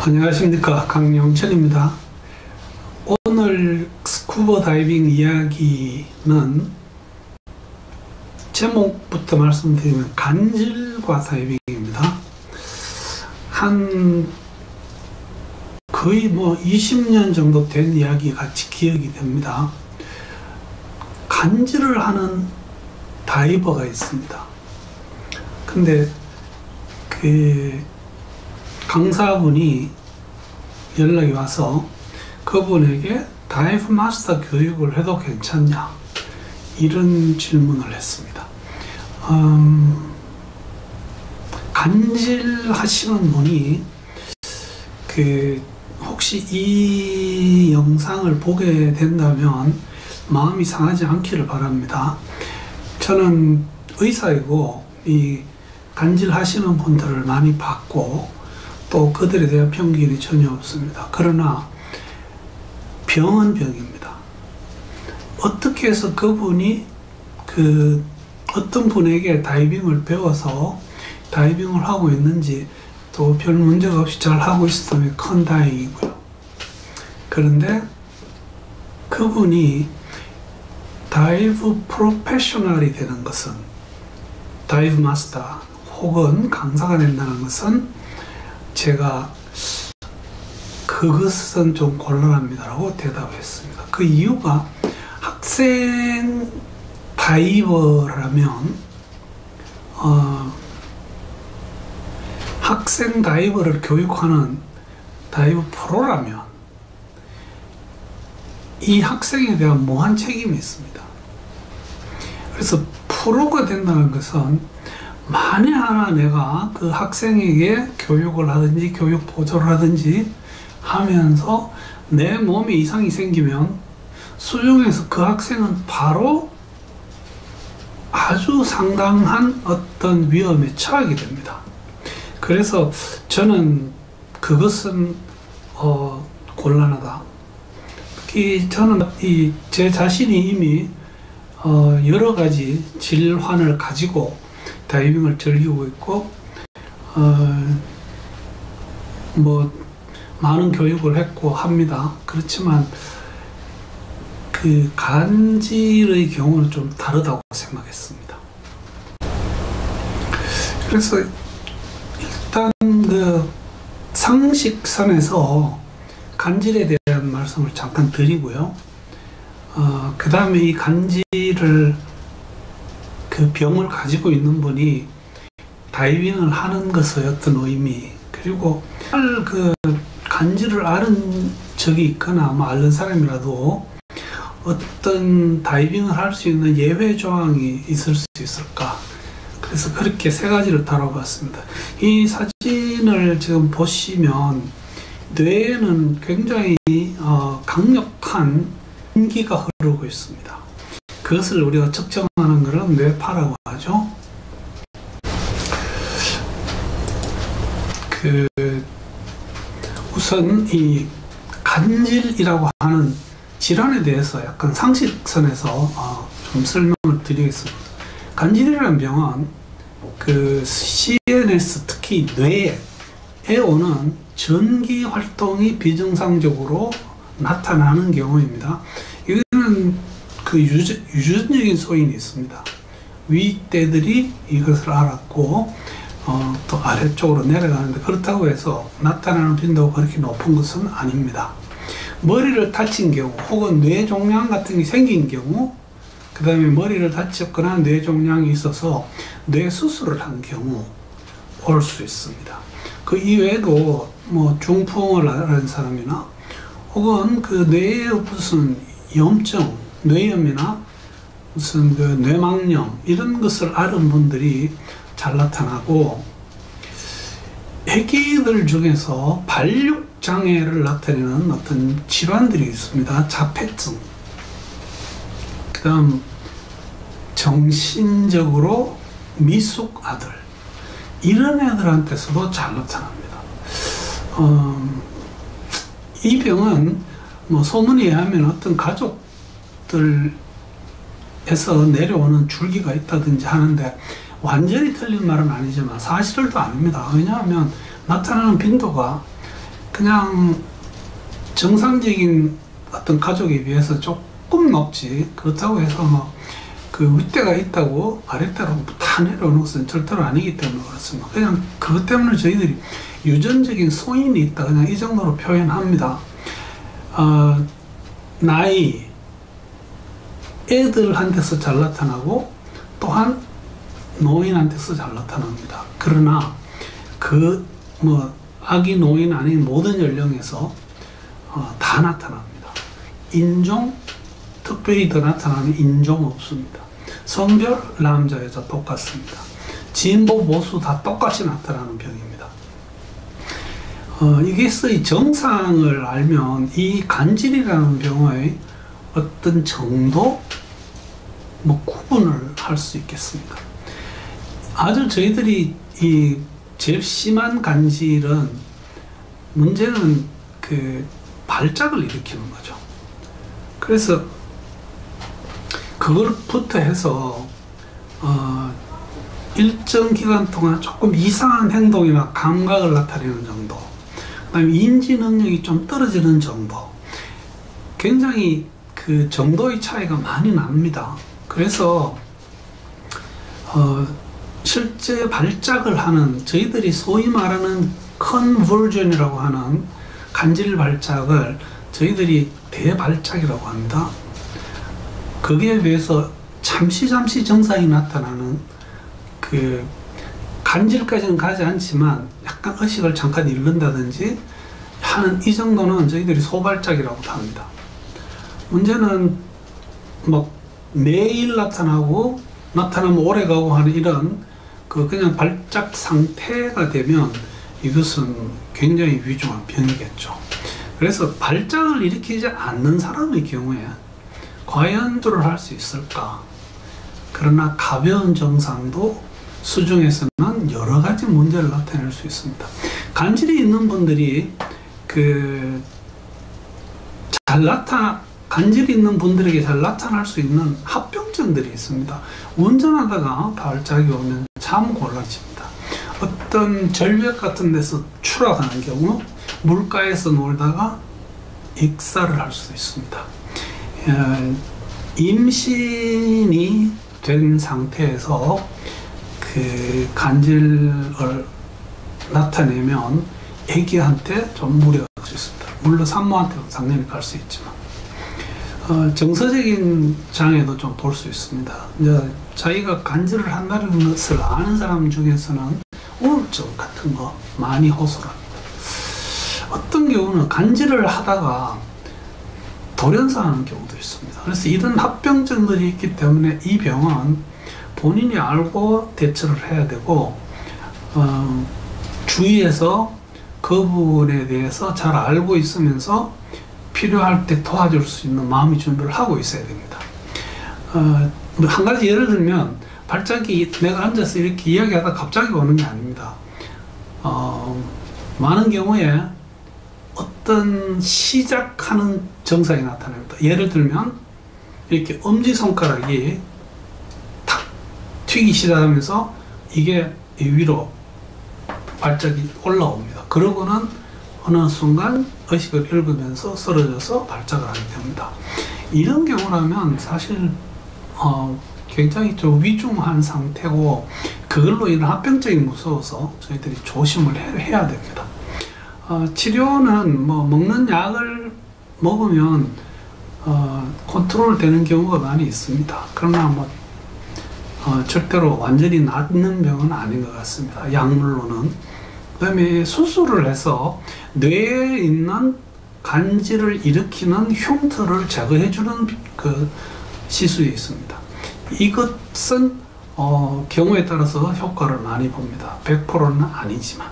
안녕하십니까, 강영철입니다. 오늘 스쿠버 다이빙 이야기는 제목부터 말씀드리면 간질과 다이빙입니다. 한 거의 20년 정도 된 이야기 같이 기억이 됩니다. 간질을 하는 다이버가 있습니다. 근데 강사분이 연락이 와서 그분에게 다이브 마스터 교육을 해도 괜찮냐, 이런 질문을 했습니다. 간질 하시는 분이 혹시 이 영상을 보게 된다면 마음이 상하지 않기를 바랍니다. 저는 의사이고 이 간질 하시는 분들을 많이 봤고 또 그들에 대한 편견이 전혀 없습니다. 그러나 병은 병입니다. 어떻게 해서 그분이 어떤 분에게 다이빙을 배워서 다이빙을 하고 있는지 또 별 문제가 없이 잘 하고 있었다면 큰 다행이고요. 그런데 그분이 다이브 프로페셔널이 되는 것은, 다이브 마스터 혹은 강사가 된다는 것은, 제가 그것은 좀 곤란합니다라고 대답했습니다. 그 이유가 학생 다이버라면 학생 다이버를 교육하는 다이버 프로라면 이 학생에 대한 무한 책임이 있습니다. 그래서 프로가 된다는 것은 만에 하나 내가 그 학생에게 교육을 하든지 교육 보조를 하든지 하면서 내 몸에 이상이 생기면 수중에서 그 학생은 바로 아주 상당한 어떤 위험에 처하게 됩니다. 그래서 저는 그것은 곤란하다. 특히 저는 제 자신이 이미 여러 가지 질환을 가지고 다이빙을 즐기고 있고 많은 교육을 했고 합니다. 그렇지만 그 간질의 경우는 좀 다르다고 생각했습니다. 그래서 일단 상식선에서 간질에 대한 말씀을 잠깐 드리고요. 그 다음에 이 간질을 병을 가지고 있는 분이 다이빙을 하는 것의 어떤 의미, 그리고 간질을 앓은 적이 있거나 앓는 사람이라도 어떤 다이빙을 할 수 있는 예외 조항이 있을 수 있을까, 그래서 그렇게 세 가지를 다뤄봤습니다. 이 사진을 지금 보시면 뇌에는 굉장히 강력한 공기가 흐르고 있습니다. 그것을 우리가 측정하는 것은 뇌파라고 하죠. 우선 이 간질이라고 하는 질환에 대해서 약간 상식선에서 좀 설명을 드리겠습니다. 간질이라는 병은 CNS, 특히 뇌에 오는 전기 활동이 비정상적으로 나타나는 경우입니다. 이거는 유전적인 소인이 있습니다. 위 떼들이 이것을 알았고 또 아래쪽으로 내려가는데, 그렇다고 해서 나타나는 빈도가 그렇게 높은 것은 아닙니다. 머리를 다친 경우 혹은 뇌종양 같은 게 생긴 경우, 그 다음에 머리를 다쳤거나 뇌종양이 있어서 뇌 수술을 한 경우 올 수 있습니다. 그 이외에도 중풍을 앓은 사람이나 혹은 뇌에 무슨 염증, 뇌염이나 무슨 뇌망염, 이런 것을 앓은 분들이 잘 나타나고, 애기들 중에서 발육장애를 나타내는 어떤 질환들이 있습니다. 자폐증, 그 다음 정신적으로 미숙 아들, 이런 애들한테서도 잘 나타납니다. 이 병은 소문에 의하면 어떤 가족들에서 내려오는 줄기가 있다든지 하는데, 완전히 틀린 말은 아니지만 사실도 아닙니다. 왜냐하면 나타나는 빈도가 그냥 정상적인 어떤 가족에 비해서 조금 높지, 그렇다고 해서 뭐 그 윗대가 있다고 아랫대로 다 내려오는 것은 절대로 아니기 때문에 그렇습니다. 그냥 그것 때문에 저희들이 유전적인 소인이 있다, 그냥 이 정도로 표현합니다. 나이, 애들한테서 잘 나타나고 또한 노인한테서 잘 나타납니다. 그러나 그 뭐 아기, 노인 아닌 모든 연령에서 다 나타납니다. 인종, 특별히 더 나타나는 인종 없습니다. 성별, 남자, 여자 똑같습니다. 진보, 보수 다 똑같이 나타나는 병입니다. 이게 정상을 알면 이 간질이라는 병의 어떤 정도, 뭐 구분을 할 수 있겠습니다. 아주 저희들이 이 제일 심한 간질은, 문제는 그 발작을 일으키는 거죠. 그래서 그걸부터 해서 일정 기간 동안 조금 이상한 행동이나 감각을 나타내는 정도, 그 다음에 인지 능력이 좀 떨어지는 정도, 굉장히 그 정도의 차이가 많이 납니다. 그래서 실제 발작을 하는, 저희들이 소위 말하는 컨버전이라고 하는 간질 발작을 저희들이 대발작이라고 합니다. 거기에 비해서 잠시 정상이 나타나는, 그 간질까지는 가지 않지만 약간 의식을 잠깐 잃는다든지 하는 이 정도는 저희들이 소발작이라고 합니다. 문제는 뭐 매일 나타나면 오래 가고 하는 이런 그 그냥 발작 상태가 되면 이것은 굉장히 위중한 병이겠죠. 그래서 발작을 일으키지 않는 사람의 경우에 과연 치료를 할 수 있을까? 그러나 가벼운 증상도 수중에서는 여러 가지 문제를 나타낼 수 있습니다. 간질이 있는 분들이 간질이 있는 분들에게 잘 나타날 수 있는 합병증들이 있습니다. 운전하다가 발작이 오면 참 곤란해집니다. 어떤 절벽 같은 데서 추락하는 경우, 물가에서 놀다가 익사를 할 수 있습니다. 임신이 된 상태에서 그 간질을 나타내면 아기한테 좀 무리가 갈 수 있습니다. 물론 산모한테도 당연히 갈 수 있지만 정서적인 장애도 좀 볼 수 있습니다. 이제 자기가 간질을 한다는 것을 아는 사람 중에서는 우울증 같은 거 많이 호소합니다. 어떤 경우는 간질을 하다가 돌연사하는 경우도 있습니다. 그래서 이런 합병증들이 있기 때문에 이 병은 본인이 알고 대처를 해야 되고, 주위에서 그 부분에 대해서 잘 알고 있으면서 필요할 때 도와줄 수 있는 마음의 준비를 하고 있어야 됩니다. 한 가지 예를 들면, 발작이 내가 앉아서 이렇게 이야기하다 갑자기 오는 게 아닙니다. 많은 경우에 어떤 시작하는 증상이 나타납니다. 예를 들면 이렇게 엄지손가락이 탁 튀기 시작하면서 이게 위로 발작이 올라옵니다. 그러고는 어느 순간 의식을 잃으면서 쓰러져서 발작을 하게 됩니다. 이런 경우라면 사실 굉장히 좀 위중한 상태고, 그걸로 인한 합병증이 무서워서 저희들이 조심을 해야 됩니다. 치료는 뭐 먹는 약을 먹으면 컨트롤 되는 경우가 많이 있습니다. 그러나 뭐 절대로 완전히 낫는 병은 아닌 것 같습니다. 약물로는. 그 다음에 수술을 해서 뇌에 있는 간질을 일으키는 흉터를 제거해주는 그 시술이 있습니다. 이것은 경우에 따라서 효과를 많이 봅니다. 100%는 아니지만.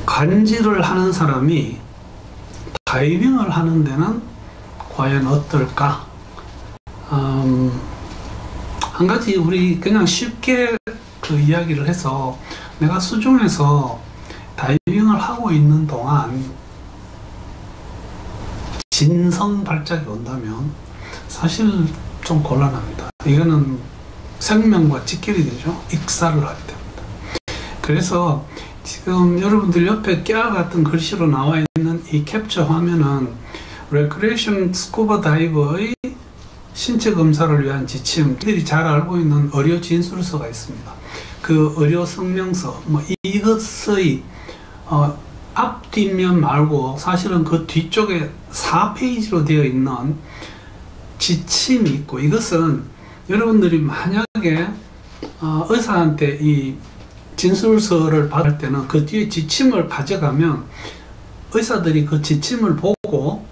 간질을 하는 사람이 다이빙을 하는 데는 과연 어떨까? 한 가지 우리 그냥 쉽게 그 이야기를 해서, 내가 수중에서 다이빙을 하고 있는 동안 진성 발작이 온다면 사실 좀 곤란합니다. 이거는 생명과 직결이 되죠. 익사를 하게 됩니다. 그래서 지금 여러분들 옆에 깨알 같은 글씨로 나와 있는 이 캡처 화면은 레크레이션 스쿠버 다이버의 신체 검사를 위한 지침, 그들이 잘 알고 있는 의료 진술서가 있습니다. 그 의료 성명서, 이것의 앞뒷면 말고 사실은 그 뒤쪽에 4페이지로 되어 있는 지침이 있고, 이것은 여러분들이 만약에 의사한테 이 진술서를 받을 때는 그 뒤에 지침을 가져가면 의사들이 그 지침을 보고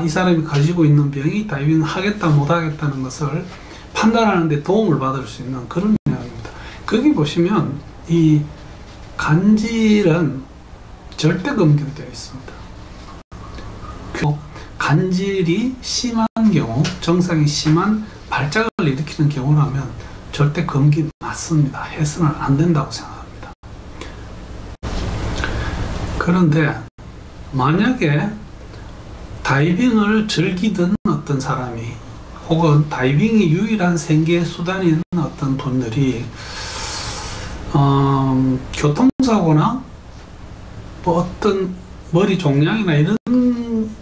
이 사람이 가지고 있는 병이 다이빙 하겠다 못하겠다는 것을 판단하는 데 도움을 받을 수 있는 그런 내용입니다. 거기 보시면 이 간질은 절대 금기되어 있습니다. 간질이 심한 경우, 증상이 심한 발작을 일으키는 경우라면 절대 금기 맞습니다. 해서는 안 된다고 생각합니다. 그런데 만약에 다이빙을 즐기던 어떤 사람이 혹은 다이빙이 유일한 생계 수단인 어떤 분들이 교통사고나 어떤 머리 종양이나 이런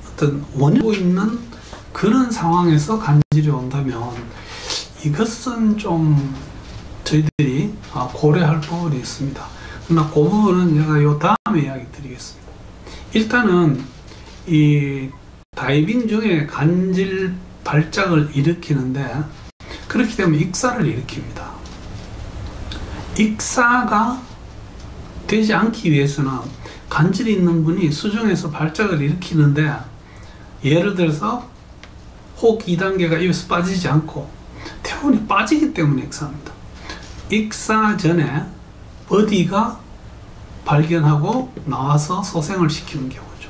어떤 원인이 있는 그런 상황에서 간질이 온다면 이것은 좀 저희들이 고려할 부분이 있습니다. 그러나 그 부분은 제가 이 다음에 이야기 드리겠습니다. 일단은 이 다이빙 중에 간질 발작을 일으키는데 그렇기 때문에 익사를 일으킵니다. 익사가 되지 않기 위해서는 간질이 있는 분이 수중에서 발작을 일으키는데 예를 들어서 호흡 2단계가 입에서 빠지지 않고 태운이 빠지기 때문에 익사합니다. 익사 전에 버디가 발견하고 나와서 소생을 시키는 경우죠.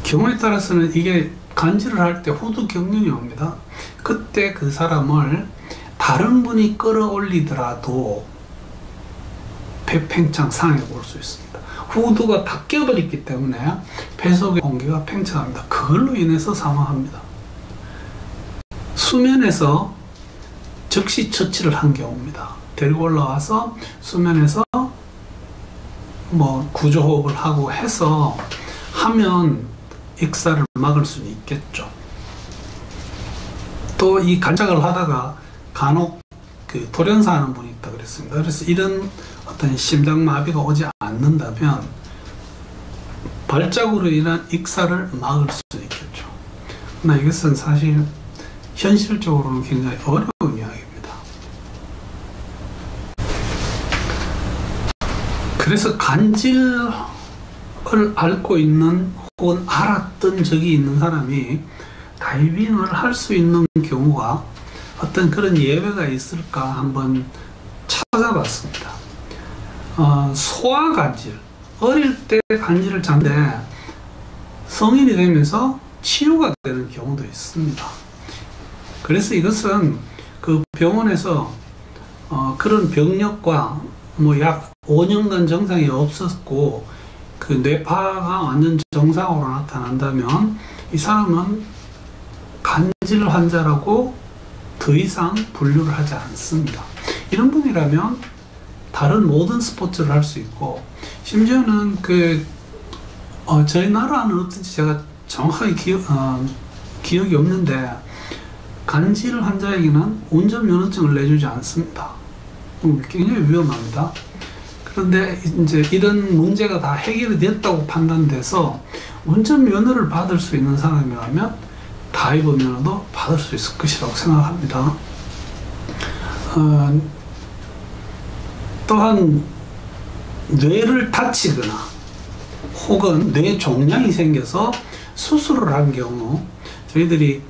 경우에 따라서는 이게 간질을 할 때 후두 경련이 옵니다. 그때 그 사람을 다른 분이 끌어올리더라도 배 팽창 상해 볼 수 있습니다. 후두가 다 껴버렸기 때문에 배 속의 공기가 팽창합니다. 그걸로 인해서 사망합니다. 수면에서 즉시 처치를 한 경우입니다. 데리고 올라와서 수면에서 구조호흡을 하고 해서 하면 익사를 막을 수는 있겠죠. 또 이 간작을 하다가 간혹 돌연사 하는 분이 있다 그랬습니다. 그래서 이런 어떤 심장마비가 오지 않는다면 발작으로 인한 익사를 막을 수 있겠죠. 그러나 이것은 사실 현실적으로는 굉장히 어려운 이야기입니다. 그래서 간질을 앓고 있는 혹은 알았던 적이 있는 사람이 다이빙을 할 수 있는 경우가 어떤 그런 예외가 있을까 한번 찾아봤습니다. 소아간질, 어릴 때 간질을 잡는데 성인이 되면서 치유가 되는 경우도 있습니다. 그래서 이것은 그 병원에서 그런 병력과 약 5년간 증상이 없었고 그 뇌파가 완전 정상으로 나타난다면 이 사람은 간질 환자라고 더 이상 분류를 하지 않습니다. 이런 분이라면 다른 모든 스포츠를 할 수 있고, 심지어는 저희 나라는 어떤지 제가 정확하게 기억이 없는데 간질 환자에게는 운전면허증을 내주지 않습니다. 굉장히 위험합니다. 그런데 이제 이런 문제가 다 해결이 됐다고 판단돼서 운전면허를 받을 수 있는 사람이라면 다이버 면허도 받을 수 있을 것이라고 생각합니다. 또한 뇌를 다치거나 혹은 뇌 종양이 생겨서 수술을 한 경우 저희들이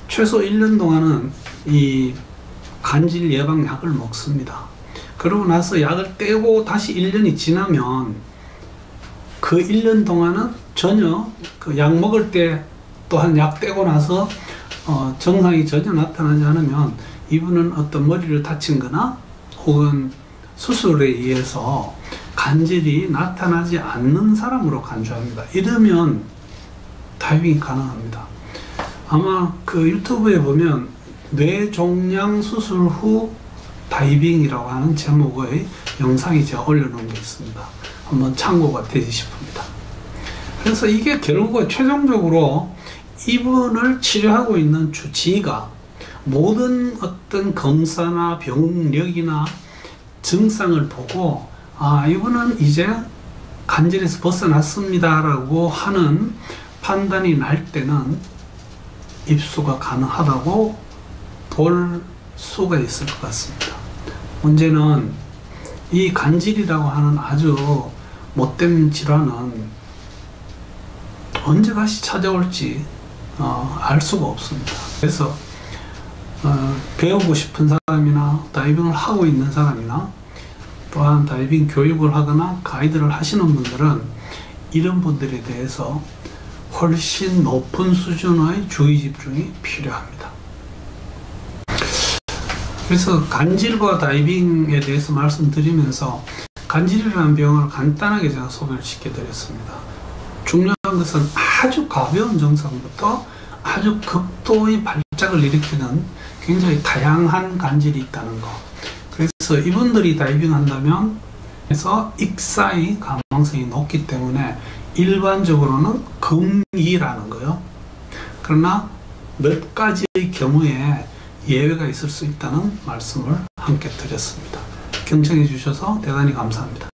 최소 1년 동안은 이 간질 예방약을 먹습니다. 그러고 나서 약을 떼고 다시 1년이 지나면 그 1년 동안은 전혀 그 약 먹을 때 또한 약 떼고 나서 증상이 전혀 나타나지 않으면 이분은 어떤 머리를 다친 거나 혹은 수술에 의해서 간질이 나타나지 않는 사람으로 간주합니다. 이러면 다이빙이 가능합니다. 아마 그 유튜브에 보면 뇌종양 수술 후 다이빙이라고 하는 제목의 영상이 제가 올려놓은 게 있습니다. 한번 참고가 되지 싶습니다. 그래서 이게 결국 최종적으로 이분을 치료하고 있는 주치의가 모든 어떤 검사나 병력이나 증상을 보고 이분은 이제 간질에서 벗어났습니다 라고 하는 판단이 날 때는 입수가 가능하다고 볼 수가 있을 것 같습니다. 문제는 이 간질이라고 하는 아주 못된 질환은 언제 다시 찾아올지 알 수가 없습니다. 그래서 배우고 싶은 사람이나 다이빙을 하고 있는 사람이나 또한 다이빙 교육을 하거나 가이드를 하시는 분들은 이런 분들에 대해서 훨씬 높은 수준의 주의 집중이 필요합니다. 그래서 간질과 다이빙에 대해서 말씀드리면서 간질이라는 병을 간단하게 제가 소개를 시켜드렸습니다. 중요한 것은 아주 가벼운 증상부터 아주 극도의 발작을 일으키는 굉장히 다양한 간질이 있다는 거. 그래서 이분들이 다이빙 한다면 그래서 익사의 가능성이 높기 때문에 일반적으로는 금기라는 거요. 그러나 몇 가지의 경우에 예외가 있을 수 있다는 말씀을 함께 드렸습니다. 경청해 주셔서 대단히 감사합니다.